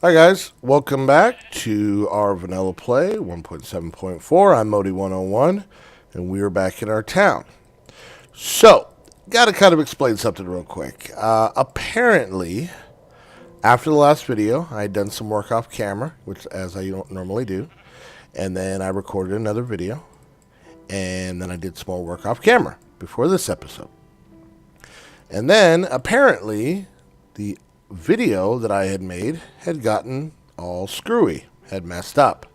Hi guys, welcome back to our Vanilla Play 1.7.4. I'm Modii101, and we are back in our town. So, got to kind of explain something real quick. Apparently, after the last video, I had done some work off camera, which as I don't normally do, and then I recorded another video, and then I did some more work off camera before this episode. And then, apparently, the video that I had made had gotten all screwy, had messed up.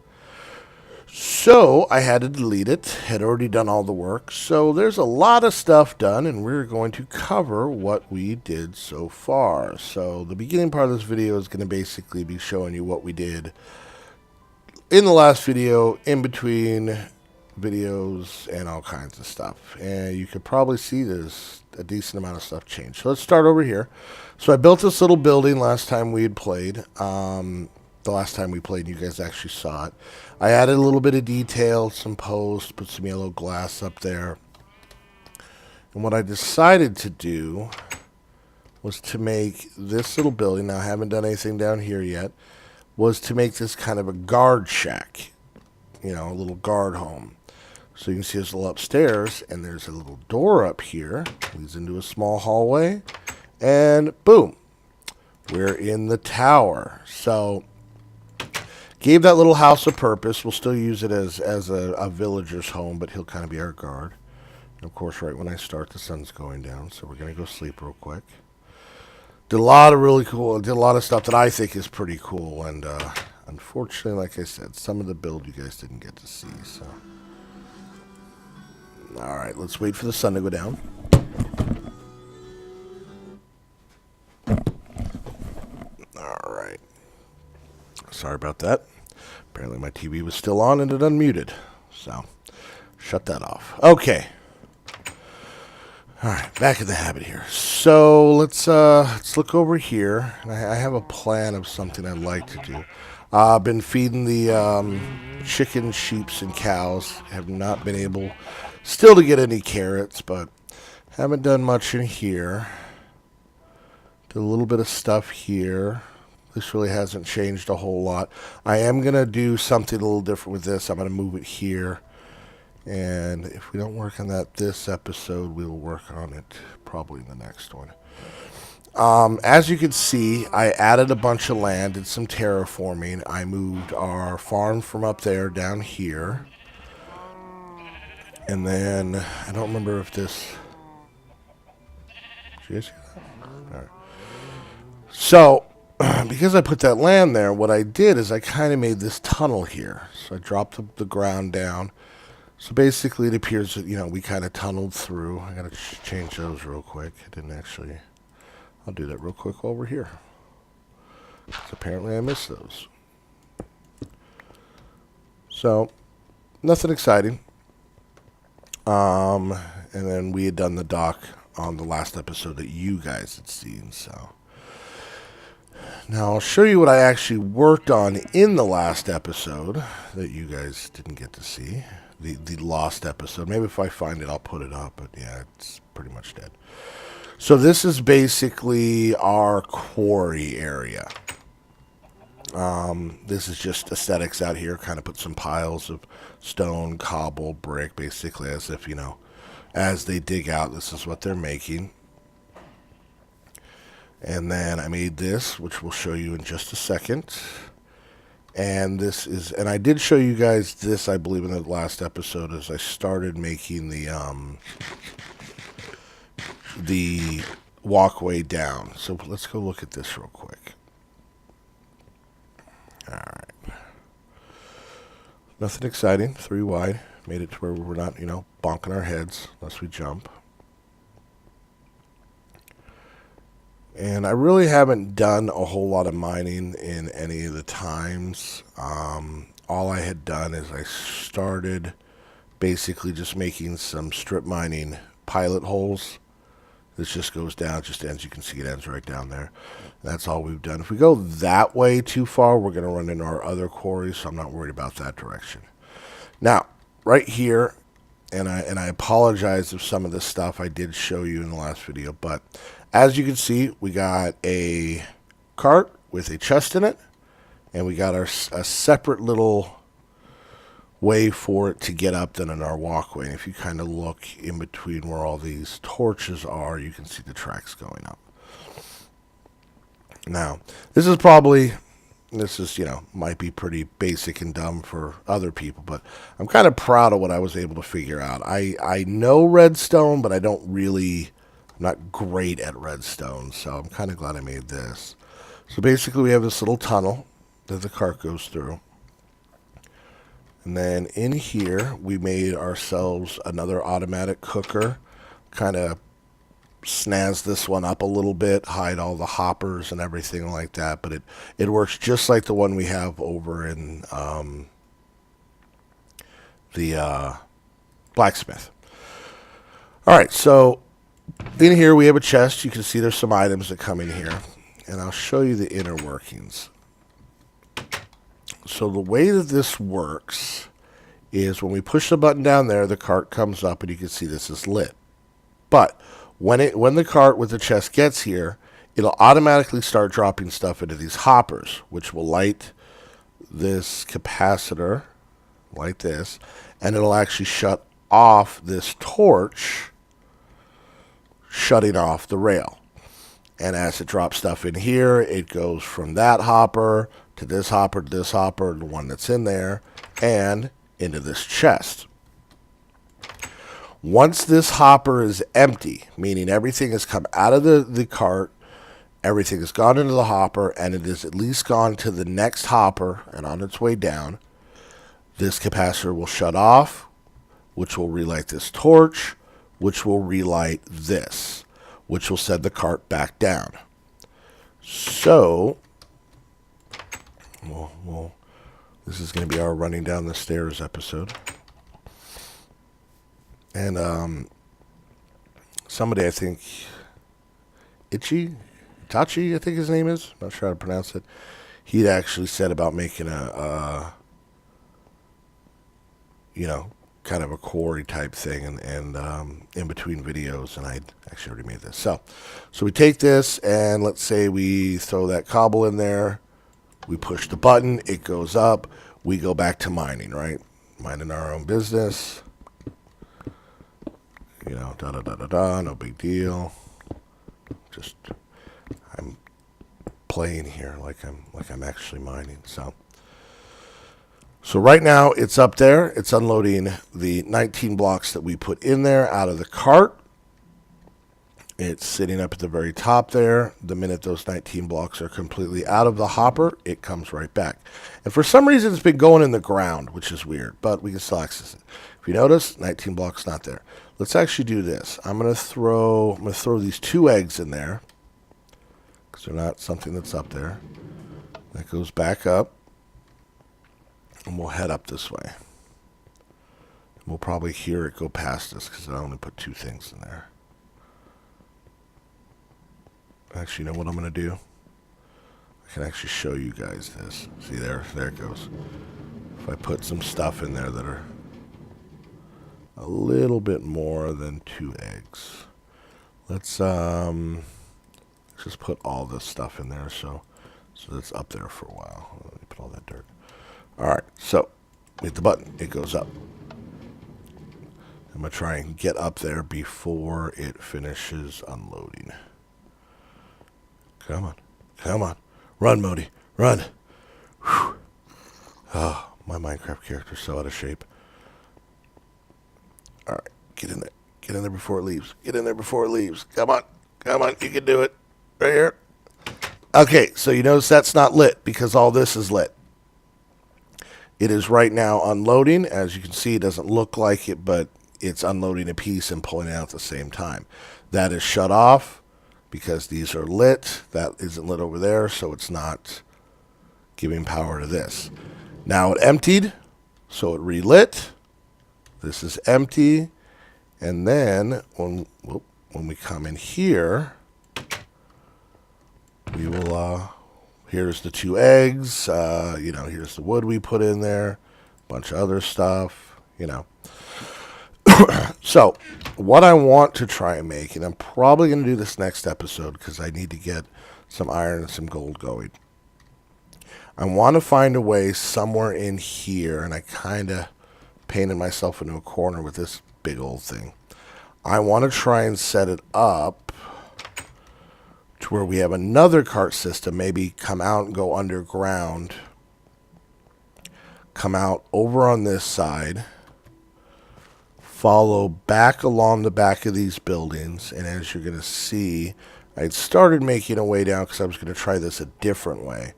So I had to delete it, had already done all the work. So there's a lot of stuff done, and we're going to cover what we did so far. So the beginning part of this video is going to basically be showing you what we did in the last video, in between videos, and all kinds of stuff. And you could probably see there's a decent amount of stuff changed. So let's start over here. So I built this little building last time we had played. The last time we played, you guys actually saw it. I added a little bit of detail, some posts, put some yellow glass up there. And what I decided to do was to make this little building, now I haven't done anything down here yet, was to make this kind of a guard shack. You know, a little guard home. So you can see there's a little upstairs, and there's a little door up here. Leads into a small hallway. And boom, we're in the tower. So gave that little house a purpose. We'll still use it as a villager's home, but he'll kind of be our guard. And of course, right when I start, the sun's going down. So we're going to go sleep real quick. Did a lot of stuff that I think is pretty cool. And unfortunately, like I said, some of the build you guys didn't get to see. So, all right, let's wait for the sun to go down. All right. Sorry about that. Apparently my TV was still on and it unmuted. So, shut that off. Okay. All right, back in the habit here. So let's look over here. And I have a plan of something I'd like to do. I've been feeding the chickens, sheeps, and cows. Have not been able still to get any carrots, but haven't done much in here. Did a little bit of stuff here. This really hasn't changed a whole lot. I am going to do something a little different with this. I'm going to move it here. And if we don't work on that this episode, we will work on it probably in the next one. As you can see, I added a bunch of land, did some terraforming. I moved our farm from up there down here. And then, I don't remember if this... Did you guys see that? All right. So, because I put that land there, what I did is I kind of made this tunnel here. So I dropped the ground down. So basically it appears that, you know, we kind of tunneled through. I got to change those real quick. I didn't actually... I'll do that real quick while we're here. Because apparently I missed those. So, nothing exciting. And then we had done the dock on the last episode that you guys had seen, so... Now, I'll show you what I actually worked on in the last episode that you guys didn't get to see. The lost episode. Maybe if I find it, I'll put it up, but yeah, it's pretty much dead. So this is basically our quarry area. This is just aesthetics out here. Kind of put some piles of stone, cobble, brick, basically as if, you know, as they dig out, this is what they're making. And then I made this, which we'll show you in just a second. And this is, and I did show you guys this, I believe, in the last episode as I started making the walkway down. So let's go look at this real quick. Alright. Nothing exciting. 3 wide. Made it to where we're not, you know, bonking our heads unless we jump. And I really haven't done a whole lot of mining in any of the times. All I had done is I started basically just making some strip mining pilot holes. This just goes down, just ends, you can see it ends right down there. That's all we've done. If we go that way too far, we're going to run into our other quarries, so I'm not worried about that direction. Now, right here, and I apologize if some of this stuff I did show you in the last video, but as you can see, we got a cart with a chest in it, And we got a separate little way for it to get up than in our walkway. And if you kind of look in between where all these torches are, you can see the tracks going up. Now, this is, might be pretty basic and dumb for other people, but I'm kind of proud of what I was able to figure out. I know redstone, but I'm not great at redstone, so I'm kind of glad I made this. So basically we have this little tunnel that the cart goes through. And then in here, we made ourselves another automatic cooker, kind of snazz this one up a little bit, hide all the hoppers and everything like that, but it works just like the one we have over in the blacksmith. Alright, so in here we have a chest. You can see there's some items that come in here, and I'll show you the inner workings. So the way that this works is when we push the button down there, the cart comes up and you can see this is lit. But when the cart with the chest gets here, it'll automatically start dropping stuff into these hoppers, which will light this capacitor like this, and it'll actually shut off this torch, shutting off the rail. And as it drops stuff in here, it goes from that hopper to this hopper to this hopper, the one that's in there, and into this chest. Once this hopper is empty, meaning everything has come out of the cart, everything has gone into the hopper, and it is at least gone to the next hopper and on its way down, this capacitor will shut off, which will relight this torch, which will relight this, which will send the cart back down. So, well, this is going to be our running down the stairs episode. And somebody, I think, Itachi, I think his name is. Not sure how to pronounce it. He'd actually said about making a kind of a quarry type thing, and in between videos, and I actually already made this. So we take this, and let's say we throw that cobble in there. We push the button, it goes up. We go back to mining, right? Minding our own business. No big deal. Just I'm playing here like I'm actually mining. So right now it's up there. It's unloading the 19 blocks that we put in there out of the cart. It's sitting up at the very top there. The minute those 19 blocks are completely out of the hopper, it comes right back. And for some reason, it's been going in the ground, which is weird, but we can still access it. If you notice, 19 blocks not there. Let's actually do this. I'm gonna throw these 2 eggs in there because they're not something that's up there. That goes back up, and we'll head up this way. We'll probably hear it go past us because I only put 2 things in there. Actually, you know what I'm going to do? I can actually show you guys this. See, there it goes. If I put some stuff in there that are a little bit more than 2 eggs. Let's just put all this stuff in there so that's up there for a while. Let me put all that dirt. Alright, so hit the button. It goes up. I'm going to try and get up there before it finishes unloading. Come on. Run, Modii. Run. Whew. Oh, my Minecraft character's so out of shape. Alright, get in there. Get in there before it leaves. Come on. You can do it. Right here. Okay, so you notice that's not lit because all this is lit. It is right now unloading. As you can see, it doesn't look like it, but it's unloading a piece and pulling it out at the same time. That is shut off because these are lit. That isn't lit over there, so it's not giving power to this. Now it emptied, so it relit. This is empty. And then when we come in here, we will, here's the 2 eggs, here's the wood we put in there, a bunch of other stuff, So, what I want to try and make, and I'm probably going to do this next episode because I need to get some iron and some gold going. I want to find a way somewhere in here, and I kind of painted myself into a corner with this big old thing. I want to try and set it up to where we have another cart system, maybe come out and go underground, come out over on this side, follow back along the back of these buildings, and as you're going to see, I started making a way down because I was going to try this a different way.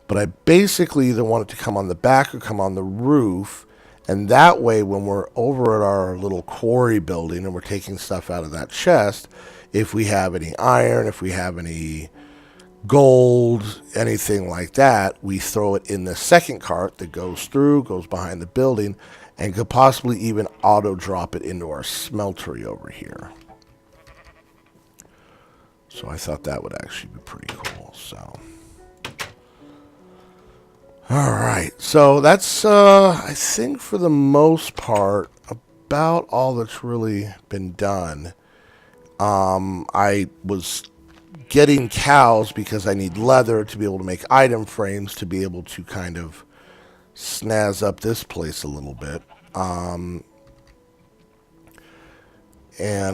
But I basically either want it to come on the back or come on the roof, and that way when we're over at our little quarry building and we're taking stuff out of that chest, if we have any iron, if we have any gold, anything like that, we throw it in the second cart that goes through, goes behind the building, and could possibly even auto-drop it into our smeltery over here. So I thought that would actually be pretty cool, so... Alright, so that's, I think for the most part, about all that's really been done. I was getting cows because I need leather to be able to make item frames to be able to kind of snazz up this place a little bit. And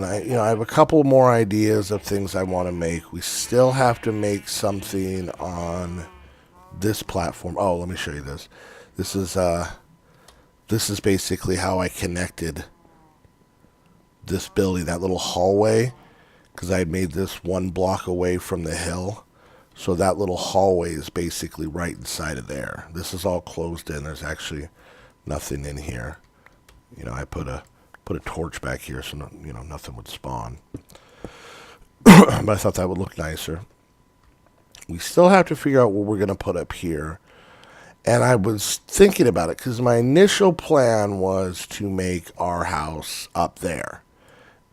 I have a couple more ideas of things I want to make. We still have to make something on this platform. Oh, let me show you this. This is basically how I connected this building, that little hallway, because I had made this 1 block away from the hill. So that little hallway is basically right inside of there. This is all closed in. There's actually nothing in here. I put a torch back here so nothing would spawn. But I thought that would look nicer. We still have to figure out what we're going to put up here. And I was thinking about it because my initial plan was to make our house up there.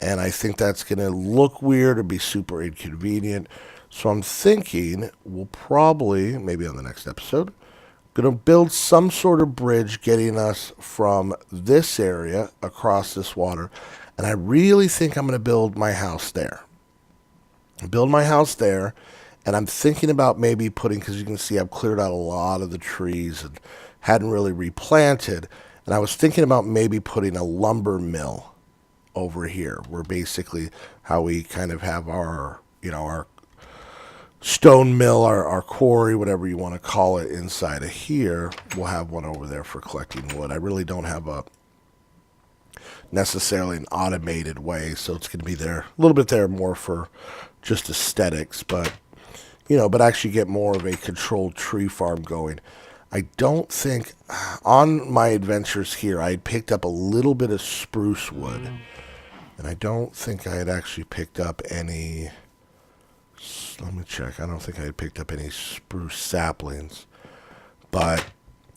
And I think that's going to look weird or be super inconvenient. So I'm thinking we'll probably, maybe on the next episode, going to build some sort of bridge getting us from this area across this water. And I really think I'm going to build my house there. And I'm thinking about maybe putting, because you can see I've cleared out a lot of the trees and hadn't really replanted. And I was thinking about maybe putting a lumber mill over here, where basically how we kind of have our, our stone mill, our quarry, whatever you want to call it, inside of here. We'll have one over there for collecting wood. I really don't have necessarily an automated way, so it's going to be there, a little bit there more for just aesthetics, but actually get more of a controlled tree farm going. I don't think, on my adventures here, I had picked up a little bit of spruce wood, and I don't think I had actually picked up any, let me check, I don't think I had picked up any spruce saplings, but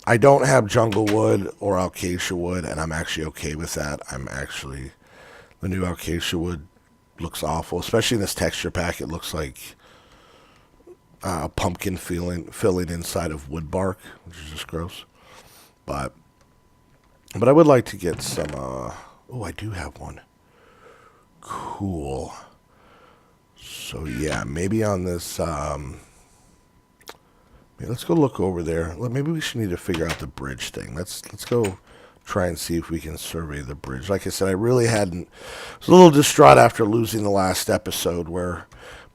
I don't have jungle wood or acacia wood, and I'm actually okay with that. The new acacia wood looks awful, especially in this texture pack. It looks like pumpkin filling inside of wood bark, which is just gross. But I would like to get some. Oh, I do have one. Cool. So yeah, maybe on this. Let's go look over there. Maybe we should need to figure out the bridge thing. Let's go try and see if we can survey the bridge. Like I said, I really hadn't. I was a little distraught after losing the last episode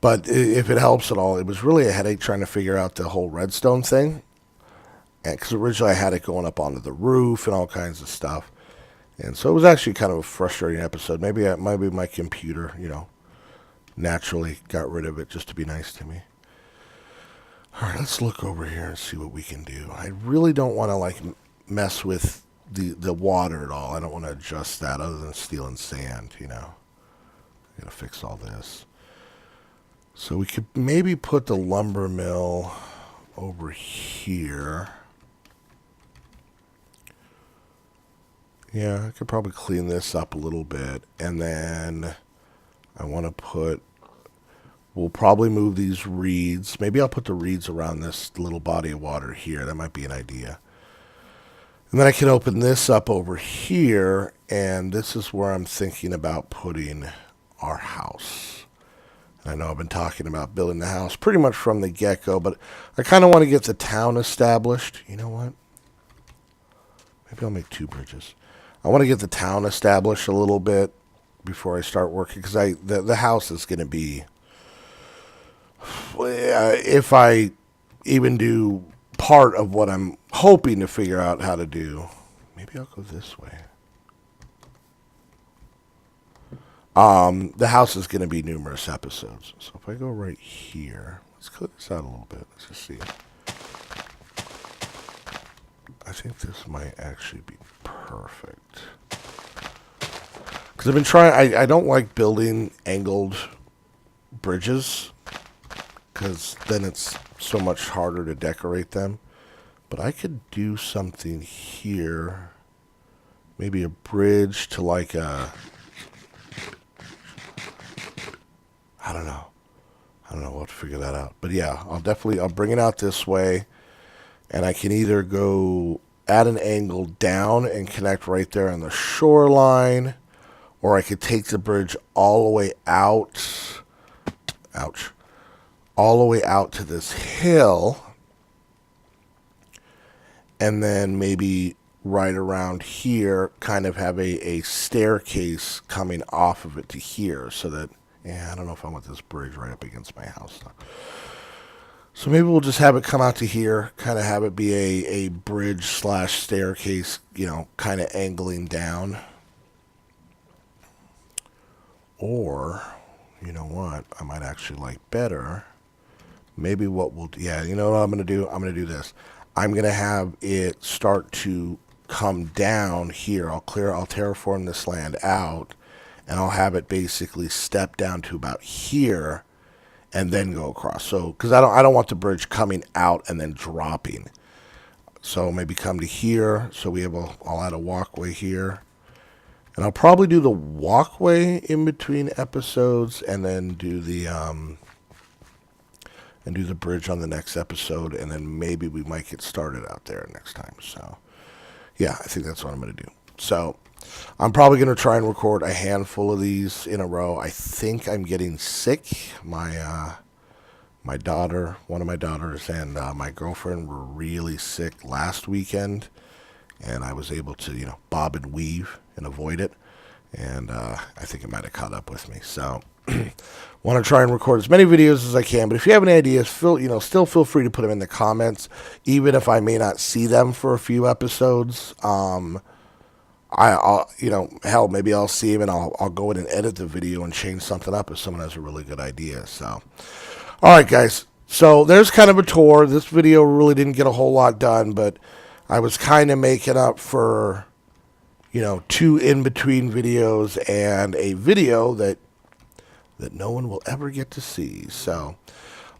but if it helps at all, it was really a headache trying to figure out the whole redstone thing. Because originally I had it going up onto the roof and all kinds of stuff. And so it was actually kind of a frustrating episode. Maybe my computer, naturally got rid of it just to be nice to me. All right, let's look over here and see what we can do. I really don't want to mess with the water at all. I don't want to adjust that other than steel and sand, I gotta fix all this. So we could maybe put the lumber mill over here. Yeah, I could probably clean this up a little bit. And then I want to we'll probably move these reeds. Maybe I'll put the reeds around this little body of water here. That might be an idea. And then I can open this up over here, and this is where I'm thinking about putting our house. I know I've been talking about building the house pretty much from the get-go, but I kind of want to get the town established. You know what? Maybe I'll make 2 bridges. I want to get the town established a little bit before I start working, because the house is going to be, if I even do part of what I'm hoping to figure out how to do, maybe I'll go this way. The house is going to be numerous episodes. So if I go right here, let's clear this out a little bit. Let's just see. I think this might actually be perfect. Because I've been trying, I don't like building angled bridges, because then it's so much harder to decorate them. But I could do something here. Maybe a bridge to like a... I don't know. We'll have to figure that out. But yeah, I'll bring it out this way. And I can either go at an angle down and connect right there on the shoreline, or I could take the bridge all the way out. Ouch. All the way out to this hill. And then maybe right around here, kind of have a staircase coming off of it to here, so that, I don't know if I want this bridge right up against my house. So maybe we'll just have it come out to here, kind of have it be a bridge / staircase, kind of angling down. Or, you know what, I might actually like better. Maybe what we'll do, you know what I'm going to do? I'm going to do this. I'm going to have it start to come down here. I'll terraform this land out, and I'll have it basically step down to about here and then go across. So, because I don't want the bridge coming out and then dropping. So maybe come to here. So I'll add a walkway here. And I'll probably do the walkway in between episodes, and then do the bridge on the next episode, and then maybe we might get started out there next time. So yeah, I think that's what I'm going to do. So I'm probably going to try and record a handful of these in a row. I think I'm getting sick. My daughter, one of my daughters, and my girlfriend were really sick last weekend, and I was able to, bob and weave and avoid it. And I think it might have caught up with me. So want to try and record as many videos as I can. But if you have any ideas, still feel free to put them in the comments, even if I may not see them for a few episodes. I'll hell, maybe I'll see them and I'll go in and edit the video and change something up if someone has a really good idea. So, all right, guys. So there's kind of a tour. This video really didn't get a whole lot done, but I was kind of making up for, 2 in-between videos and a video that no one will ever get to see. So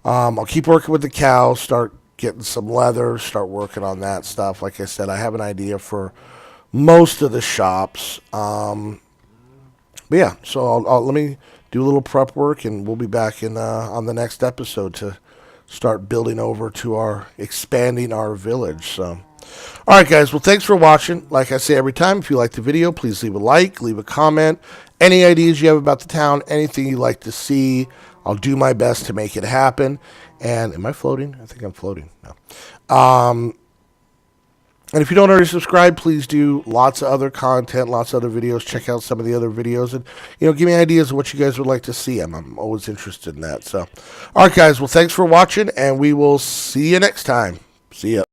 I'll keep working with the cows, start getting some leather, start working on that stuff. Like I said, I have an idea for most of the shops. But yeah, so let me do a little prep work, and we'll be back on the next episode to start building over to expanding our village. So, all right, guys. Well, thanks for watching. Like I say every time, if you like the video, please leave a like, leave a comment. Any ideas you have about the town, anything you'd like to see, I'll do my best to make it happen. And am I floating? I think I'm floating. No. And if you don't already subscribe, please do. Lots of other content, lots of other videos. Check out some of the other videos, and give me ideas of what you guys would like to see. I'm always interested in that. So, all right, guys. Well, thanks for watching, and we will see you next time. See ya.